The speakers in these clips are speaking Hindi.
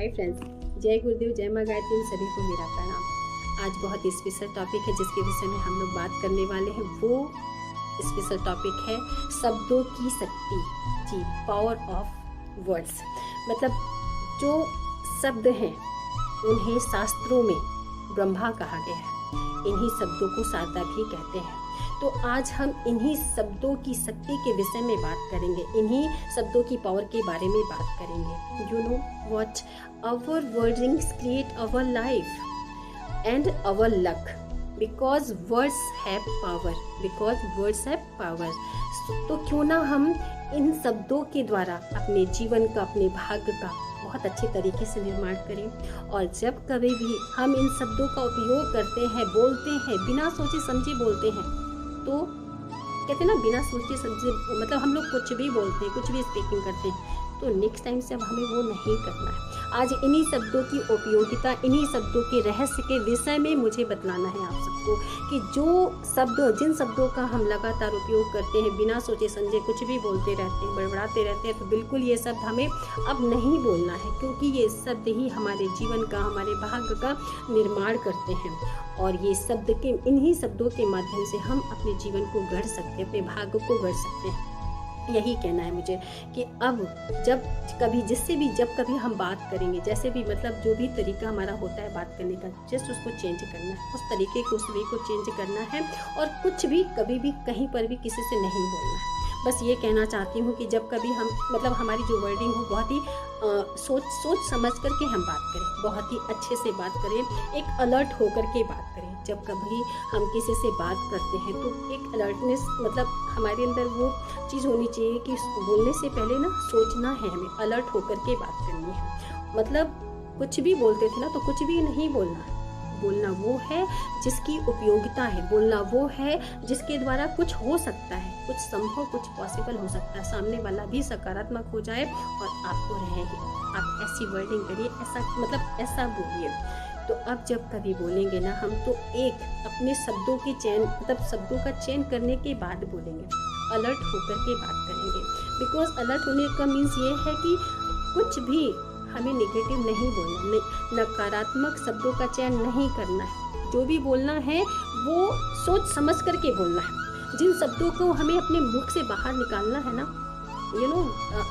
हाय फ्रेंड्स, जय गुरुदेव, जय माँ गायत्री, उन सभी को मेरा प्रणाम। आज बहुत ही स्पेशल टॉपिक है जिसके विषय में हम लोग बात करने वाले हैं। वो स्पेशल टॉपिक है शब्दों की शक्ति जी, पावर ऑफ वर्ड्स। मतलब जो शब्द हैं उन्हें शास्त्रों में ब्रह्मा कहा गया है, इन्हीं शब्दों को शारदा भी कहते हैं। तो आज हम इन्हीं शब्दों की शक्ति के विषय में बात करेंगे, इन्हीं शब्दों की पावर के बारे में बात करेंगे। You know what, our wordings create our life and our luck, because words have power, because words have power. तो क्यों ना हम इन शब्दों के द्वारा अपने जीवन का, अपने भाग्य का बहुत अच्छे तरीके से निर्माण करें। और जब कभी भी हम इन शब्दों का उपयोग करते हैं, बोलते हैं, बिना सोचे समझे बोलते हैं, तो कहते हैं ना, बिना सोचे समझे मतलब हम लोग कुछ भी बोलते हैं, कुछ भी स्पीकिंग करते हैं, तो नेक्स्ट टाइम से अब हमें वो नहीं करना है। आज इन्हीं शब्दों की उपयोगिता, इन्हीं शब्दों के रहस्य के विषय में मुझे बतलाना है आप सबको कि जो शब्द, जिन शब्दों का हम लगातार उपयोग करते हैं, बिना सोचे समझे कुछ भी बोलते रहते हैं, बड़बड़ाते रहते हैं, तो बिल्कुल ये शब्द हमें अब नहीं बोलना है, क्योंकि ये शब्द ही हमारे जीवन का, हमारे भाग्य का निर्माण करते हैं। और ये शब्द के, इन्हीं शब्दों के माध्यम से हम अपने जीवन को गढ़ सकते हैं, अपने भाग्य को गढ़ सकते हैं। यही कहना है मुझे कि अब जब कभी, जिससे भी जब कभी हम बात करेंगे, जैसे भी मतलब जो भी तरीका हमारा होता है बात करने का, जस्ट उसको चेंज करना है, उस तरीके को, उस वे को चेंज करना है। और कुछ भी, कभी भी, कहीं पर भी किसी से नहीं बोलना है। बस ये कहना चाहती हूँ कि जब कभी हम, मतलब हमारी जो वर्डिंग हो, बहुत ही सोच समझ करके हम बात करें, बहुत ही अच्छे से बात करें, एक अलर्ट होकर के बात करें। जब कभी हम किसी से बात करते हैं तो एक अलर्टनेस, मतलब हमारे अंदर वो चीज़ होनी चाहिए कि बोलने से पहले ना सोचना है, हमें अलर्ट होकर के बात करनी है। मतलब कुछ भी बोलते थे ना, तो कुछ भी नहीं बोलना है। बोलना वो है जिसकी उपयोगिता है, बोलना वो है जिसके द्वारा कुछ हो सकता है, कुछ संभव, कुछ पॉसिबल हो सकता है, सामने वाला भी सकारात्मक हो जाए और आप तो रहे ही। आप ऐसी वर्डिंग करिए, ऐसा मतलब ऐसा बोलिए। तो अब जब कभी बोलेंगे ना हम, तो एक अपने शब्दों की चयन, मतलब शब्दों का चयन करने के बाद बोलेंगे, अलर्ट होकर के बात करेंगे। बिकॉज अलर्ट होने का मीन्स ये है कि कुछ भी हमें नेगेटिव नहीं बोलना, नकारात्मक शब्दों का चयन नहीं करना है। जो भी बोलना है वो सोच समझ करके बोलना है। जिन शब्दों को हमें अपने मुख से बाहर निकालना है ना,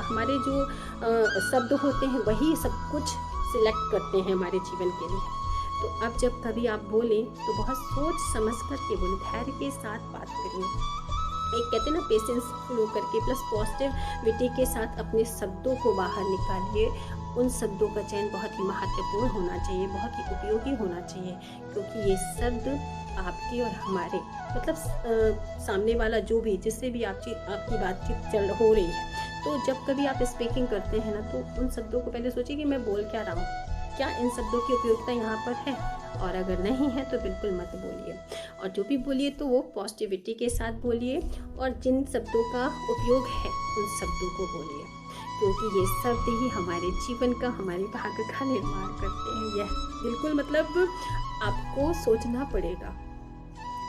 हमारे जो शब्द होते हैं वही सब कुछ सिलेक्ट करते हैं हमारे जीवन के लिए। तो अब जब कभी आप बोलें तो बहुत सोच समझ करके बोलें, धैर्य के साथ बात करें। एक कहते हैं ना, पेशेंस फ्लो करके प्लस पॉजिटिविटी के साथ अपने शब्दों को बाहर निकालिए। उन शब्दों का चयन बहुत ही महत्वपूर्ण होना चाहिए, बहुत ही उपयोगी होना चाहिए, क्योंकि ये शब्द आपके और हमारे, मतलब सामने वाला जो भी, जिससे भी आपकी बातचीत हो रही है, तो जब कभी आप स्पीकिंग करते हैं ना, तो उन शब्दों को पहले सोचिए कि मैं बोल क्या रहा हूँ, क्या इन शब्दों की उपयोगिता यहाँ पर है, और अगर नहीं है तो बिल्कुल मत बोलिए। और जो भी बोलिए तो वो पॉजिटिविटी के साथ बोलिए, और जिन शब्दों का उपयोग है उन शब्दों को बोलिए, क्योंकि ये शब्द ही हमारे जीवन का, हमारे भाग्य का निर्माण करते हैं। यह बिल्कुल, मतलब आपको सोचना पड़ेगा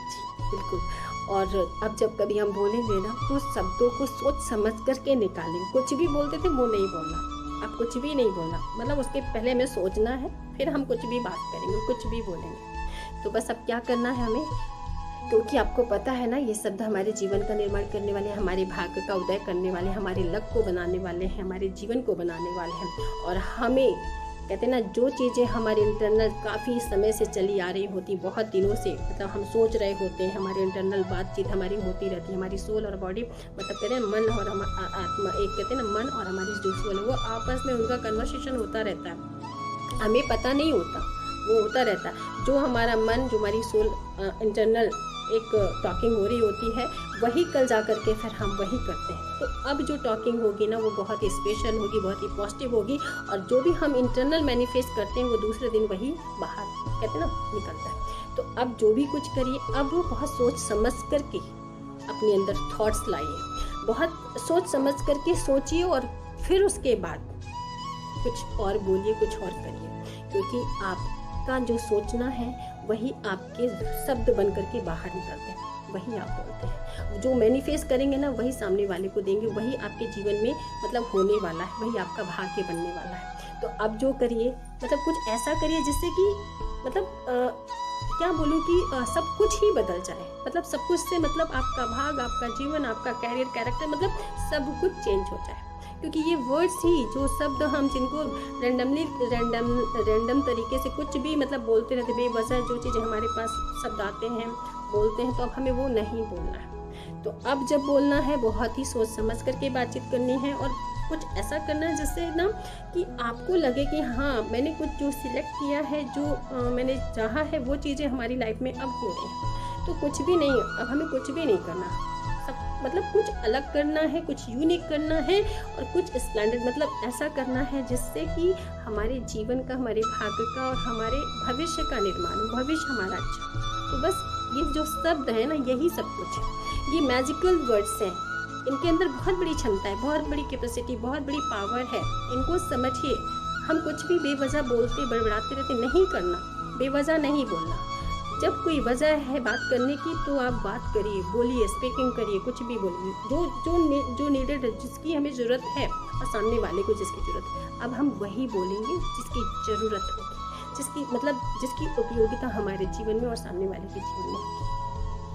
जी, बिल्कुल। और अब जब कभी हम बोलेंगे ना, तो शब्दों को सोच समझ करके निकालें। कुछ भी बोलते थे वो नहीं बोलना, अब कुछ भी नहीं बोलना, मतलब उसके पहले हमें सोचना है, फिर हम कुछ भी बात करेंगे, कुछ भी बोलेंगे। तो बस अब क्या करना है हमें, क्योंकि आपको पता है ना, ये शब्द हमारे जीवन का निर्माण करने वाले हैं, हमारे भाग्य का उदय करने वाले हैं, हमारे लक को बनाने वाले हैं, हमारे जीवन को बनाने वाले हैं। और हमें कहते हैं ना, जो चीज़ें हमारे इंटरनल काफ़ी समय से चली आ रही होती, बहुत दिनों से, मतलब हम सोच रहे होते हैं, हमारे इंटरनल बातचीत हमारी होती रहती है, हमारी सोल और बॉडी, मतलब कहते हैं मन और आत्मा, एक कहते हैं ना, मन और हमारी जो सोल है, वो आपस में उनका कन्वर्सेशन होता रहता है, हमें पता नहीं होता, वो होता रहता है। जो हमारा मन, जो हमारी सोल इंटरनल एक टॉकिंग हो रही होती है, वही कल जा कर के फिर हम वही करते हैं। तो अब जो टॉकिंग होगी ना, वो बहुत ही स्पेशल होगी, बहुत ही पॉजिटिव होगी, और जो भी हम इंटरनल मैनिफेस्ट करते हैं वो दूसरे दिन वही बाहर, कहते हैं ना, निकलता है। तो अब जो भी कुछ करिए, अब बहुत सोच समझ करके अपने अंदर थॉट्स लाइए, बहुत सोच समझ करके सोचिए, और फिर उसके बाद कुछ और बोलिए, कुछ और करिए, क्योंकि आपका जो सोचना है वही आपके शब्द बन करके बाहर निकलते हैं, वही आप बोलते हैं। जो मैनिफेस्ट करेंगे ना, वही सामने वाले को देंगे, वही आपके जीवन में मतलब होने वाला है, वही आपका भाग्य बनने वाला है। तो अब जो करिए मतलब कुछ ऐसा करिए जिससे कि मतलब क्या बोलूँ कि सब कुछ ही बदल जाए, मतलब सब कुछ से मतलब आपका भाग, आपका जीवन, आपका कैरियर, कैरेक्टर, मतलब सब कुछ चेंज हो जाए। क्योंकि ये वर्ड्स ही जो शब्द हम जिनको रैंडम तरीके से कुछ भी मतलब बोलते रहते, बेवजह जो चीज़ें हमारे पास शब्द आते हैं बोलते हैं, तो अब हमें वो नहीं बोलना है। तो अब जब बोलना है बहुत ही सोच समझ करके बातचीत करनी है और कुछ ऐसा करना है जिससे ना कि आपको लगे कि हाँ मैंने कुछ जो सिलेक्ट किया है, जो मैंने चाहा है, वो चीज़ें हमारी लाइफ में अब हो रही हैं। तो कुछ भी नहीं, अब हमें कुछ भी नहीं करना, सब मतलब कुछ अलग करना है, कुछ यूनिक करना है और कुछ स्प्लेंडेड मतलब ऐसा करना है जिससे कि हमारे जीवन का, हमारे भाग्य का और हमारे भविष्य का निर्माण हो, भविष्य हमारा अच्छा। तो बस ये जो शब्द है ना, यही सब कुछ है। ये मैजिकल वर्ड्स हैं, इनके अंदर बहुत बड़ी क्षमता है, बहुत बड़ी कैपेसिटी, बहुत बड़ी पावर है। इनको समझिए। हम कुछ भी बेवजह बोलते बड़बड़ाते रहते, नहीं करना, बेवजह नहीं बोलना। जब कोई वजह है बात करने की तो आप बात करिए, बोलिए, स्पीकिंग करिए, कुछ भी बोलिए जो नीडेड है, जिसकी हमें ज़रूरत है और सामने वाले को जिसकी ज़रूरत है। अब हम वही बोलेंगे जिसकी ज़रूरत होगी, जिसकी उपयोगिता हमारे जीवन में और सामने वाले के जीवन में होगी।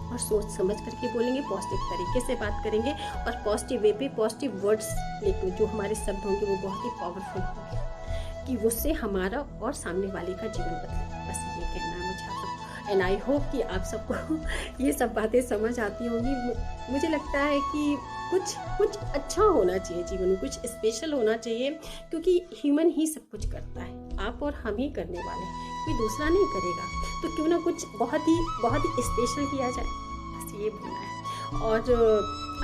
और सोच समझ करके बोलेंगे, पॉजिटिव तरीके से बात करेंगे और पॉजिटिव वे पे पॉजिटिव वर्ड्स लेके जो हमारे शब्द होंगे वो बहुत ही पावरफुल होंगे कि उससे हमारा और सामने वाले का जीवन बदले। बस ये कहना है मुझे आप सबको। एंड आई होप कि आप सबको ये सब बातें समझ आती होंगी। मुझे लगता है कि कुछ अच्छा होना चाहिए जीवन में, कुछ स्पेशल होना चाहिए, क्योंकि ह्यूमन ही सब कुछ करता है, आप और हम ही करने वाले हैं, कोई दूसरा नहीं करेगा। तो क्यों ना कुछ बहुत ही स्पेशल किया जाए, बस ये बोलना है। और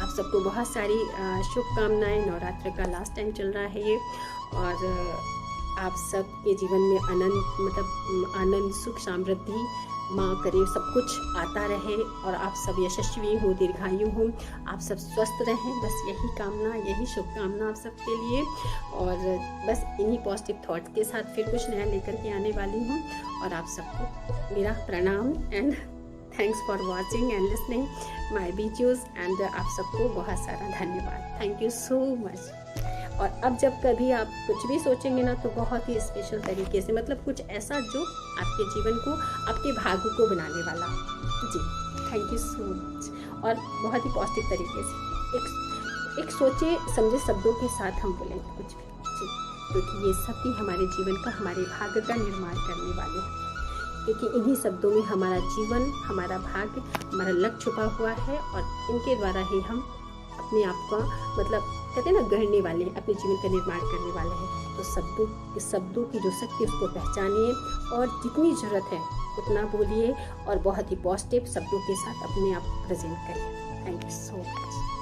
आप सबको बहुत सारी शुभकामनाएं। नवरात्र का लास्ट टाइम चल रहा है ये, और आप सब के जीवन में आनंद, सुख, समृद्धि माँ करे, सब कुछ आता रहे और आप सब यशस्वी हो, दीर्घायु हो, आप सब स्वस्थ रहें। बस यही कामना, यही शुभकामना आप सबके लिए। और बस इन्हीं पॉजिटिव थॉट्स के साथ फिर कुछ नया लेकर के आने वाली हूँ। और आप सबको मेरा प्रणाम and thanks for watching and listening my videos. And आप सबको बहुत सारा धन्यवाद, थैंक यू सो मच। और अब जब कभी आप कुछ भी सोचेंगे ना, तो बहुत ही स्पेशल तरीके से, मतलब कुछ ऐसा जो आपके जीवन को, आपके भाग्य को बनाने वाला जी। Thank you so much. और बहुत ही पॉजिटिव तरीके से एक सोचे समझे शब्दों के साथ हम बोलेंगे कुछ भी जी, क्योंकि ये सब ही हमारे जीवन का, हमारे भाग्य का निर्माण करने वाले हैं। क्योंकि इन्हीं शब्दों में हमारा जीवन, हमारा भाग्य, हमारा लक्ष्य छुपा हुआ है और इनके द्वारा ही हम अपने आप का मतलब कहते हैं ना, गढ़ने वाले, अपने जीवन का निर्माण करने वाले हैं। तो शब्दों की जो शक्ति, उसको पहचानिए और जितनी ज़रूरत है उतना बोलिए और बहुत ही पॉजिटिव शब्दों के साथ अपने आप को प्रेजेंट करिए। Thank you so much.